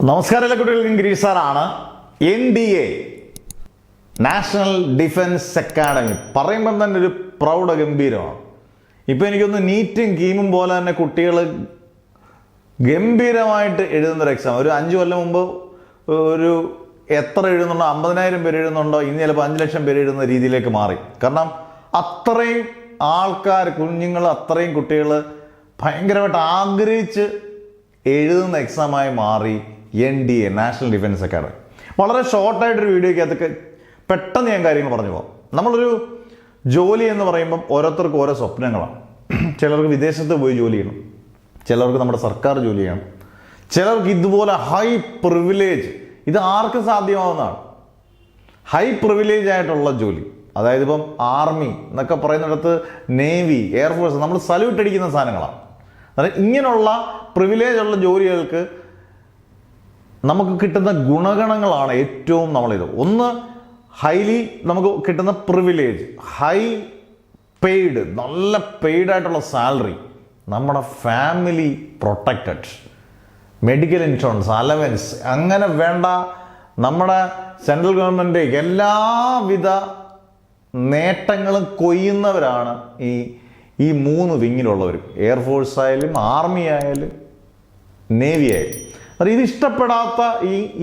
നമസ്കാരം എല്ലാ കുട്ടികൾക്കും ഗിരീഷ് സാറാണ്. NDA നാഷണൽ ഡിഫൻസ് അക്കാഡമി പറയുമ്പം തന്നെ ഒരു പ്രൗഢ ഗംഭീരമാണ്. ഇപ്പം എനിക്കൊന്ന് നീറ്റും കീമും പോലെ തന്നെ കുട്ടികൾ ഗംഭീരമായിട്ട് എഴുതുന്നൊരു എക്സാം. ഒരു 5 കൊല്ലം മുമ്പ് ഒരു എത്ര എഴുതുന്നുണ്ടോ, 50,000 പേര് എഴുതുന്നുണ്ടോ, ഇന്ന് ചിലപ്പോൾ 5 ലക്ഷം പേര് എഴുതുന്ന രീതിയിലേക്ക് മാറി. കാരണം അത്രയും ആൾക്കാർ, കുഞ്ഞുങ്ങൾ, അത്രയും കുട്ടികൾ ഭയങ്കരമായിട്ട് ആഗ്രഹിച്ച് എഴുതുന്ന എക്സാമായി മാറി NDA നാഷണൽ ഡിഫൻസ് അക്കാഡമി. വളരെ ഷോർട്ടായിട്ടൊരു വീഡിയോയ്ക്കകത്തൊക്കെ പെട്ടെന്ന് ഞാൻ കാര്യങ്ങൾ പറഞ്ഞു പോകാം. നമ്മളൊരു ജോലി എന്ന് പറയുമ്പം ഓരോരുത്തർക്കും ഓരോ സ്വപ്നങ്ങളാണ്. ചിലർക്ക് വിദേശത്ത് പോയി ജോലി ചെയ്യണം, ചിലർക്ക് നമ്മുടെ സർക്കാർ ജോലി ചെയ്യണം, ചിലർക്ക് ഇതുപോലെ ഹൈ പ്രിവിലേജ്, ഇത് ആർക്കും സാധ്യമാവുന്നതാണ്. ഹൈ പ്രിവിലേജ് ആയിട്ടുള്ള ജോലി, അതായത് ഇപ്പം ആർമി എന്നൊക്കെ പറയുന്നിടത്ത് നേവി, എയർഫോഴ്സ്, നമ്മൾ സല്യൂട്ട് അടിക്കുന്ന സാധനങ്ങളാണ്. അതായത് ഇങ്ങനെയുള്ള പ്രിവിലേജ് ഉള്ള ജോലികൾക്ക് നമുക്ക് കിട്ടുന്ന ഗുണഗണങ്ങളാണ് ഏറ്റവും നമ്മളിത്. ഒന്ന്, ഹൈലി നമുക്ക് കിട്ടുന്ന പ്രിവിലേജ്, ഹൈ പെയ്ഡ്, നല്ല പെയ്ഡായിട്ടുള്ള സാലറി, നമ്മുടെ family protected, medical insurance, allowance, അങ്ങനെ വേണ്ട നമ്മുടെ സെൻട്രൽ ഗവൺമെൻറ് എല്ലാവിധ നേട്ടങ്ങളും കൊയ്യുന്നവരാണ് ഈ 3 വിങ്ങിലുള്ളവരും. എയർഫോഴ്സ് ആയാലും ആർമി ആയാലും നേവി ആയാലും. അത് ഇത് ഇഷ്ടപ്പെടാത്ത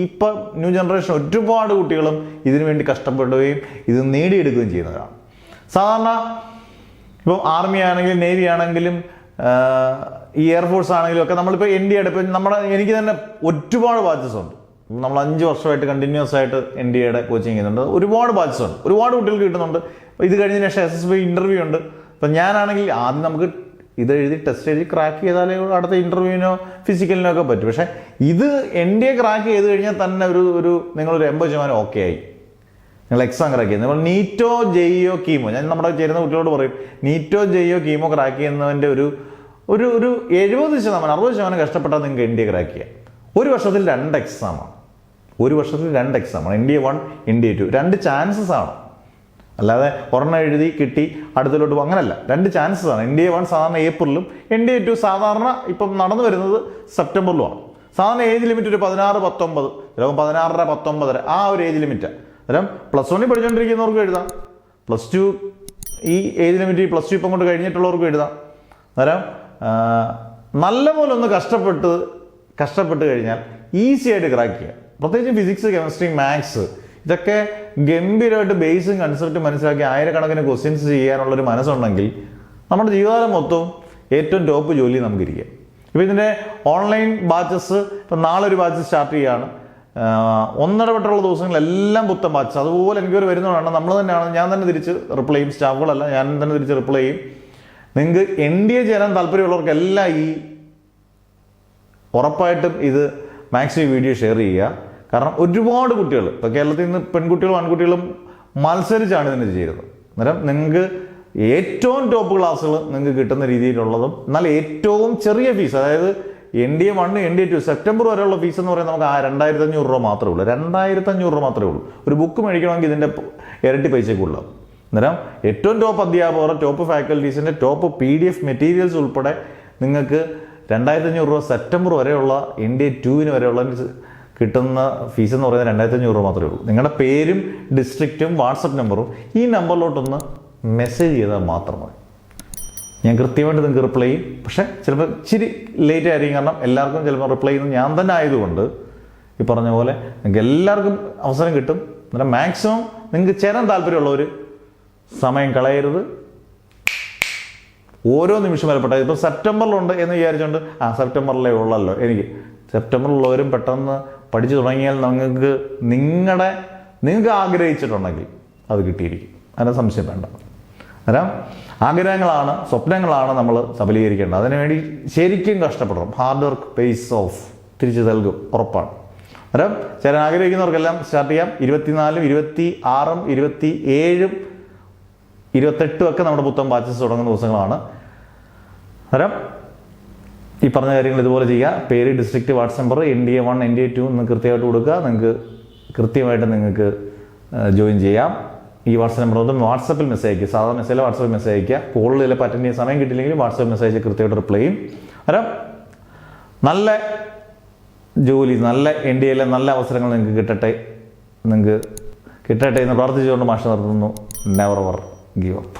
ഇപ്പം ന്യൂ ജനറേഷൻ ഒരുപാട് കുട്ടികളും ഇതിനു വേണ്ടി കഷ്ടപ്പെടുകയും ഇത് നേടിയെടുക്കുകയും ചെയ്യുന്നവരാണ്. സാധാരണ ഇപ്പം ആർമി ആണെങ്കിലും നേവി ആണെങ്കിലും ഈ എയർഫോഴ്സ് ആണെങ്കിലും ഒക്കെ നമ്മളിപ്പോൾ NDA ഇപ്പം എനിക്ക് തന്നെ ഒരുപാട് ബാച്ചസ് ഉണ്ട്. നമ്മൾ 5 വർഷമായിട്ട് കണ്ടിന്യൂസ് ആയിട്ട് NDA കോച്ചിങ് ചെയ്യുന്നുണ്ട്. ഒരുപാട് ബാച്ചസ് ഉണ്ട്, ഒരുപാട് കുട്ടികൾക്ക് കിട്ടുന്നുണ്ട്. ഇത് കഴിഞ്ഞതിന് ശേഷം SSB ഇൻ്റർവ്യൂ ഉണ്ട്. ഇപ്പം ഞാനാണെങ്കിൽ ആദ്യം നമുക്ക് ഇത് എഴുതി ടെസ്റ്റ് എഴുതി ക്രാക്ക് ചെയ്താലേ അടുത്ത ഇൻ്റർവ്യൂവിനോ ഫിസിക്കലിനോ ഒക്കെ പറ്റും. പക്ഷേ ഇത് NDA ക്രാക്ക് ചെയ്ത് കഴിഞ്ഞാൽ തന്നെ നിങ്ങളൊരു 80% ഓക്കെ ആയി, നിങ്ങൾ എക്സാം ക്രാക്ക് ചെയ്യുന്നത്. നമ്മൾ നീറ്റോ ജെയ്യോ കീമോ, ഞാൻ നമ്മുടെ ചേരുന്ന കുട്ടികളോട് പറയും, നീറ്റോ ജെയ്യോ കീമോ ക്രാക്ക് ചെയ്യുന്നതിൻ്റെ ഒരു 70% 60% കഷ്ടപ്പെട്ടാൽ നിങ്ങൾക്ക് NDA ക്രാക്ക് ചെയ്യാം. ഒരു വർഷത്തിൽ 2 എക്സാമാണ്. NDA 1, NDA 2, 2 ചാൻസസ് ആണ്. അല്ലാതെ ഒരെണ്ണം എഴുതി കിട്ടി അടുത്തിലോട്ട് പോകും, അങ്ങനല്ല. 2 ചാൻസസ് ആണ്. NDA 1 സാധാരണ ഏപ്രിലും, NDA 2 സാധാരണ ഇപ്പം നടന്നു വരുന്നത് സെപ്റ്റംബറിലുമാണ്. സാധാരണ ഏജ് ലിമിറ്റ് ഒരു 16-19, ചിലപ്പോൾ 16-19 ആ ഒരു ഏജ് ലിമിറ്റാണ്. അന്നേരം +1 പഠിച്ചുകൊണ്ടിരിക്കുന്നവർക്ക് എഴുതാം, +2 ഈ ഏജ് ലിമിറ്റ് +2 ഇപ്പം കൊണ്ട് കഴിഞ്ഞിട്ടുള്ളവർക്കും എഴുതാം. അന്നേരം നല്ലപോലെ ഒന്ന് കഷ്ടപ്പെട്ട് കഴിഞ്ഞാൽ ഈസി ആയിട്ട് ക്രാക്ക് ചെയ്യാം. പ്രത്യേകിച്ച് ഫിസിക്സ്, കെമിസ്ട്രി, മാത്സ്, ഇതൊക്കെ ഗംഭീരമായിട്ട് ബേസും കൺസെപ്റ്റും മനസ്സിലാക്കി ആയിരക്കണക്കിന് ക്വസ്റ്റ്യൻസ് ചെയ്യാനുള്ളൊരു മനസ്സുണ്ടെങ്കിൽ നമ്മുടെ ജീവിതകാലം മൊത്തം ഏറ്റവും ടോപ്പ് ജോലി നമുക്കിരിക്കാം. ഇപ്പോൾ ഇതിൻ്റെ ഓൺലൈൻ ബാച്ചസ് ഇപ്പം നാളെ ഒരു ബാച്ച് സ്റ്റാർട്ട് ചെയ്യുകയാണ്. ഒന്നിടപെട്ടുള്ള ദിവസങ്ങളെല്ലാം പുത്തൻ ബാച്ച്. അതുപോലെ എനിക്കൊരു വരുന്നതാണ്, ഞാൻ തന്നെ തിരിച്ച് റിപ്ലൈ ചെയ്യും. സ്റ്റാഫുകളല്ല, ഞാൻ തന്നെ തിരിച്ച് റിപ്ലൈ ചെയ്യും. നിങ്ങൾക്ക് NDA ചേരാൻ താല്പര്യമുള്ളവർക്കെല്ലാം ഉറപ്പായിട്ടും ഇത് മാക്സിമം വീഡിയോ ഷെയർ ചെയ്യുക. കാരണം ഒരുപാട് കുട്ടികൾ ഇപ്പോൾ കേരളത്തിൽ നിന്ന് പെൺകുട്ടികളും ആൺകുട്ടികളും മത്സരിച്ചാണ് ഇതിന് ചേരുന്നത്. അന്നേരം നിങ്ങൾക്ക് ഏറ്റവും ടോപ്പ് ക്ലാസ്സുകൾ നിങ്ങൾക്ക് കിട്ടുന്ന രീതിയിലുള്ളതും എന്നാൽ ഏറ്റവും ചെറിയ ഫീസ്, അതായത് NDA 1, NDA 2 സെപ്റ്റംബർ വരെയുള്ള ഫീസ് എന്ന് പറയുന്നത് നമുക്ക് 2,500 രൂപ മാത്രമേ ഉള്ളൂ. 2,500 രൂപ മാത്രമേ ഉള്ളൂ. ഒരു ബുക്ക് മേടിക്കണമെങ്കിൽ ഇതിൻ്റെ ഇരട്ടി പൈസയ്ക്ക് ഉള്ളൂ. അന്നേരം ഏറ്റവും ടോപ്പ് അധ്യാപകർ, ടോപ്പ് ഫാക്കൽറ്റീസിൻ്റെ ടോപ്പ് PDF മെറ്റീരിയൽസ് ഉൾപ്പെടെ നിങ്ങൾക്ക് 2,500 രൂപ സെപ്റ്റംബർ വരെയുള്ള NDA 2 വരെയുള്ള കിട്ടുന്ന ഫീസ് എന്ന് പറയുന്നത് 2,500 രൂപ മാത്രമേ ഉള്ളൂ. നിങ്ങളുടെ പേരും ഡിസ്ട്രിക്റ്റും വാട്സപ്പ് നമ്പറും ഈ നമ്പറിലോട്ടൊന്ന് മെസ്സേജ് ചെയ്താൽ മാത്രം മതി. ഞാൻ കൃത്യമായിട്ട് നിങ്ങൾക്ക് റിപ്ലൈ ചെയ്യും. പക്ഷേ ചിലപ്പോൾ ഇച്ചിരി ലേറ്റ് ആയിരിക്കും, കാരണം എല്ലാവർക്കും ചിലപ്പോൾ റിപ്ലൈ ചെയ്യുന്നത് ഞാൻ തന്നെ ആയതുകൊണ്ട് ഈ പറഞ്ഞ പോലെ നിങ്ങൾക്ക് എല്ലാവർക്കും അവസരം കിട്ടും. അന്നേരം മാക്സിമം നിങ്ങൾക്ക് ചേരാൻ താല്പര്യമുള്ളവർ സമയം കളയരുത്. ഓരോ നിമിഷം വിലപ്പെട്ട, ഇപ്പോൾ സെപ്റ്റംബറിലുണ്ട് എന്ന് വിചാരിച്ചുകൊണ്ട് സെപ്റ്റംബറിലേ ഉള്ളല്ലോ എനിക്ക്, സെപ്റ്റംബറിലുള്ളവരും പെട്ടെന്ന് പഠിച്ചു തുടങ്ങിയാൽ നിങ്ങൾക്ക് ആഗ്രഹിച്ചിട്ടുണ്ടെങ്കിൽ അത് കിട്ടിയിരിക്കും. അതിന് സംശയം വേണ്ട. അന്നേരം ആഗ്രഹങ്ങളാണ്, സ്വപ്നങ്ങളാണ് നമ്മൾ സഫലീകരിക്കേണ്ടത്. അതിനുവേണ്ടി ശരിക്കും കഷ്ടപ്പെടണം. ഹാർഡ് വർക്ക് പേസ് ഓഫ്, തിരിച്ചു നൽകും, ഉറപ്പാണ്. അന്നേരം ചേരാൻ ആഗ്രഹിക്കുന്നവർക്കെല്ലാം സ്റ്റാർട്ട് ചെയ്യാം. 24, 26, 27, 28 ഒക്കെ നമ്മുടെ പുത്തൻ ബാച്ചസ് തുടങ്ങുന്ന ദിവസങ്ങളാണ്. അന്നേരം ഈ പറഞ്ഞ കാര്യങ്ങൾ ഇതുപോലെ ചെയ്യുക. പേര്, ഡിസ്ട്രിക്റ്റ്, വാട്സ് നമ്പർ, NDA 1, NDA 2 എന്ന് കൃത്യമായിട്ട് കൊടുക്കുക. നിങ്ങൾക്ക് കൃത്യമായിട്ട് നിങ്ങൾക്ക് ജോയിൻ ചെയ്യാം. ഈ വാട്സപ്പ് നമ്പർ ഒന്ന് വാട്സപ്പിൽ മെസ്സേജ് അയക്കുക. സാധാരണ മെസ്സേജിൽ വാട്സപ്പിൽ മെസ്സേജ് അയക്കുക. കോളിൽ ചിലപ്പോൾ അറ്റൻഡ് ചെയ്യാൻ സമയം കിട്ടിയില്ലെങ്കിൽ വാട്സപ്പ് മെസ്സേജ് കൃത്യമായിട്ട് റിപ്ലൈ ചെയ്യും. അന്നേരം നല്ല ജോലി, നല്ല NDA നല്ല അവസരങ്ങൾ നിങ്ങൾക്ക് കിട്ടട്ടെ എന്ന് പ്രാർത്ഥിച്ചുകൊണ്ട് മാഷ് നിർത്തുന്നു. Never ever give up.